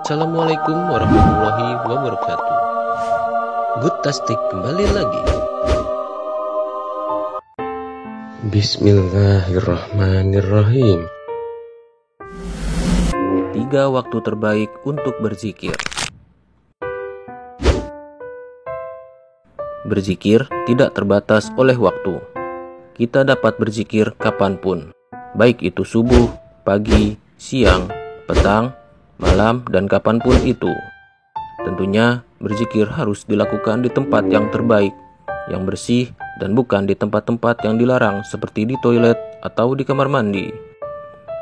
Assalamualaikum warahmatullahi wabarakatuh. Good Tastic kembali lagi. Bismillahirrahmanirrahim. 3 waktu terbaik untuk berzikir. Berzikir tidak terbatas oleh waktu. Kita dapat berzikir kapanpun, baik itu subuh, pagi, siang, petang, malam, dan kapanpun itu. Tentunya berzikir harus dilakukan di tempat yang terbaik, yang bersih, dan bukan di tempat-tempat yang dilarang seperti di toilet atau di kamar mandi.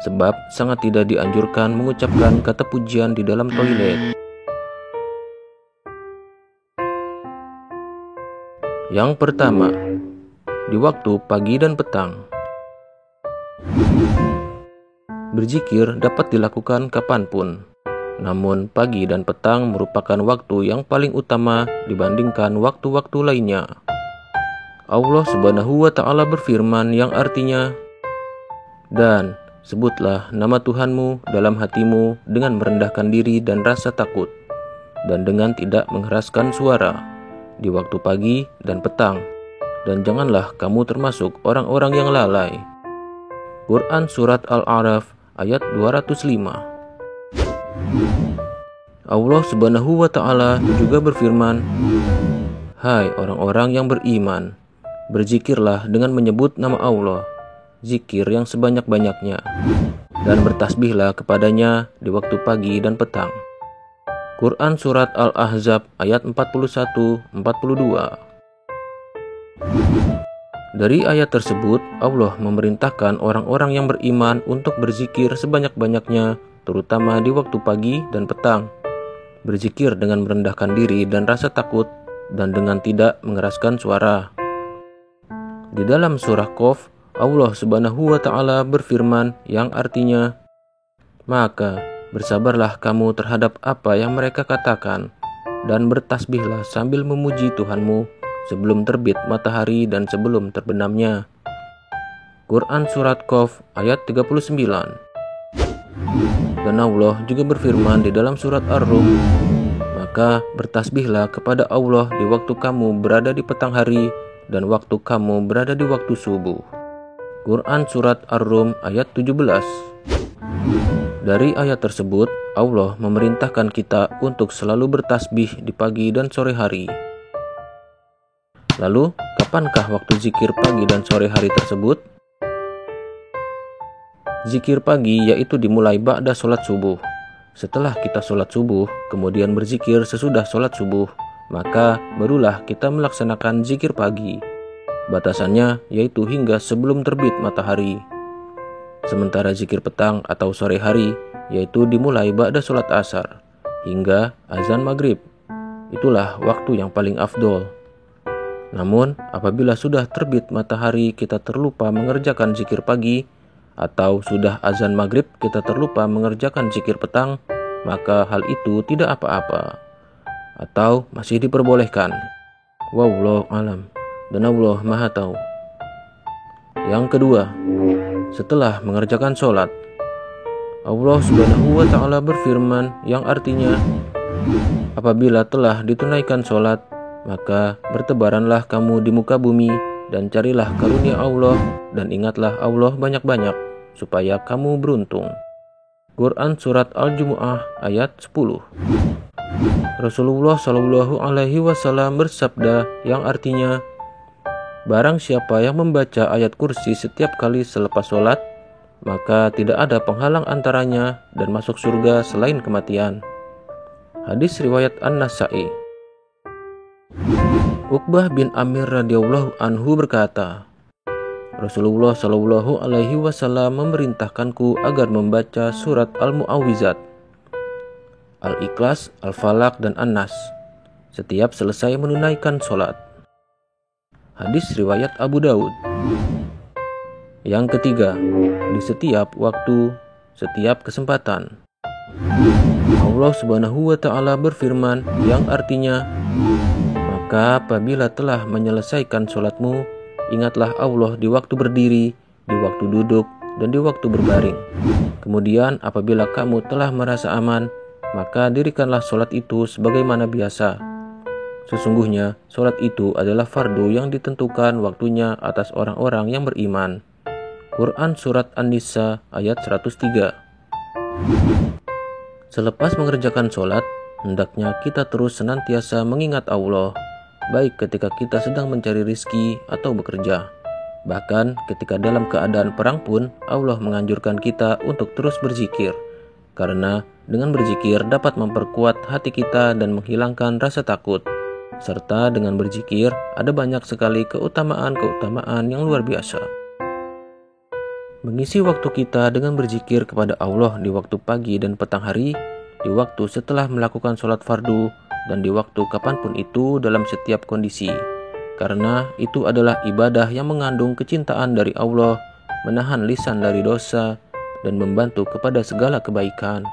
Sebab sangat tidak dianjurkan mengucapkan kata pujian di dalam toilet. Yang pertama, di waktu pagi dan petang. Berzikir dapat dilakukan kapanpun, namun pagi dan petang merupakan waktu yang paling utama dibandingkan waktu-waktu lainnya. Allah Subhanahu wa Ta'ala berfirman yang artinya, "Dan sebutlah nama Tuhanmu dalam hatimu dengan merendahkan diri dan rasa takut, dan dengan tidak mengeraskan suara di waktu pagi dan petang, dan janganlah kamu termasuk orang-orang yang lalai." Quran Surat Al-A'raf ayat 205. Allah Subhanahu wa Ta'ala juga berfirman, "Hai orang-orang yang beriman, berzikirlah dengan menyebut nama Allah, zikir yang sebanyak-banyaknya, dan bertasbihlah kepadanya di waktu pagi dan petang." Quran Surat Al-Ahzab ayat 41-42. Dari ayat tersebut, Allah memerintahkan orang-orang yang beriman untuk berzikir sebanyak-banyaknya, terutama di waktu pagi dan petang. Berzikir dengan merendahkan diri dan rasa takut, dan dengan tidak mengeraskan suara. Di dalam surah Qaf, Allah Subhanahu wa Ta'ala berfirman yang artinya, "Maka bersabarlah kamu terhadap apa yang mereka katakan, dan bertasbihlah sambil memuji Tuhanmu sebelum terbit matahari dan sebelum terbenamnya." Quran Surat Qaf ayat 39. Dan Allah juga berfirman di dalam surat Ar-Rum, "Maka bertasbihlah kepada Allah di waktu kamu berada di petang hari dan waktu kamu berada di waktu subuh." Quran Surat Ar-Rum ayat 17. Dari ayat tersebut, Allah memerintahkan kita untuk selalu bertasbih di pagi dan sore hari. Lalu, kapankah waktu zikir pagi dan sore hari tersebut? Zikir pagi yaitu dimulai ba'da sholat subuh. Setelah kita sholat subuh, kemudian berzikir sesudah sholat subuh, maka barulah kita melaksanakan zikir pagi. Batasannya yaitu hingga sebelum terbit matahari. Sementara zikir petang atau sore hari yaitu dimulai ba'da sholat asar hingga azan maghrib. Itulah waktu yang paling afdol. Namun, apabila sudah terbit matahari kita terlupa mengerjakan zikir pagi, atau sudah azan maghrib kita terlupa mengerjakan zikir petang, maka hal itu tidak apa-apa, atau masih diperbolehkan. Wallahu a'lam, dan Allah Maha Tahu. Yang kedua, setelah mengerjakan sholat, Allah Subhanahu wa Ta'ala berfirman yang artinya, "Apabila telah ditunaikan sholat, maka bertebaranlah kamu di muka bumi dan carilah karunia Allah dan ingatlah Allah banyak-banyak supaya kamu beruntung." Quran Surat Al-Jumu'ah ayat 10. Rasulullah Shallallahu Alaihi Wasallam bersabda yang artinya, "Barang siapa yang membaca ayat kursi setiap kali selepas sholat, maka tidak ada penghalang antaranya dan masuk surga selain kematian." Hadis riwayat An-Nasa'i. Uqbah bin Amir radhiyallahu anhu berkata, "Rasulullah Shallallahu Alaihi Wasallam memerintahkanku agar membaca surat Al-Mu'awwizat, Al-Ikhlas, Al-Falaq, dan An-Nas setiap selesai menunaikan sholat." Hadis riwayat Abu Daud. Yang ketiga, di setiap waktu, setiap kesempatan. Allah Subhanahu wa Ta'ala berfirman yang artinya, "Maka apabila telah menyelesaikan sholatmu, ingatlah Allah di waktu berdiri, di waktu duduk, dan di waktu berbaring. Kemudian apabila kamu telah merasa aman, maka dirikanlah sholat itu sebagaimana biasa. Sesungguhnya, sholat itu adalah fardu yang ditentukan waktunya atas orang-orang yang beriman. Quran Surat An-Nisa ayat 103. Selepas mengerjakan sholat, hendaknya kita terus senantiasa mengingat Allah, baik ketika kita sedang mencari rizki atau bekerja. Bahkan ketika dalam keadaan perang pun, Allah menganjurkan kita untuk terus berzikir. Karena dengan berzikir dapat memperkuat hati kita dan menghilangkan rasa takut. Serta dengan berzikir ada banyak sekali keutamaan-keutamaan yang luar biasa. Mengisi waktu kita dengan berzikir kepada Allah di waktu pagi dan petang hari, di waktu setelah melakukan sholat fardu, dan di waktu kapanpun itu dalam setiap kondisi. Karena itu adalah ibadah yang mengandung kecintaan dari Allah, menahan lisan dari dosa, dan membantu kepada segala kebaikan.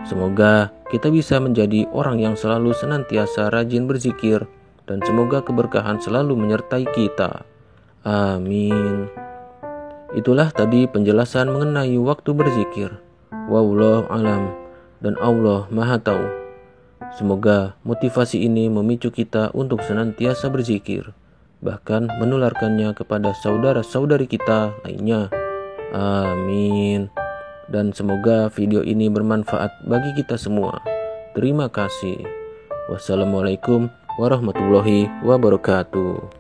Semoga kita bisa menjadi orang yang selalu senantiasa rajin berzikir, dan semoga keberkahan selalu menyertai kita. Amin. Itulah tadi penjelasan mengenai waktu berzikir. Wallahu alam, dan Allah Maha Tahu. Semoga motivasi ini memicu kita untuk senantiasa berzikir, bahkan menularkannya kepada saudara-saudari kita lainnya. Amin. Dan semoga video ini bermanfaat bagi kita semua. Terima kasih. Wassalamualaikum warahmatullahi wabarakatuh.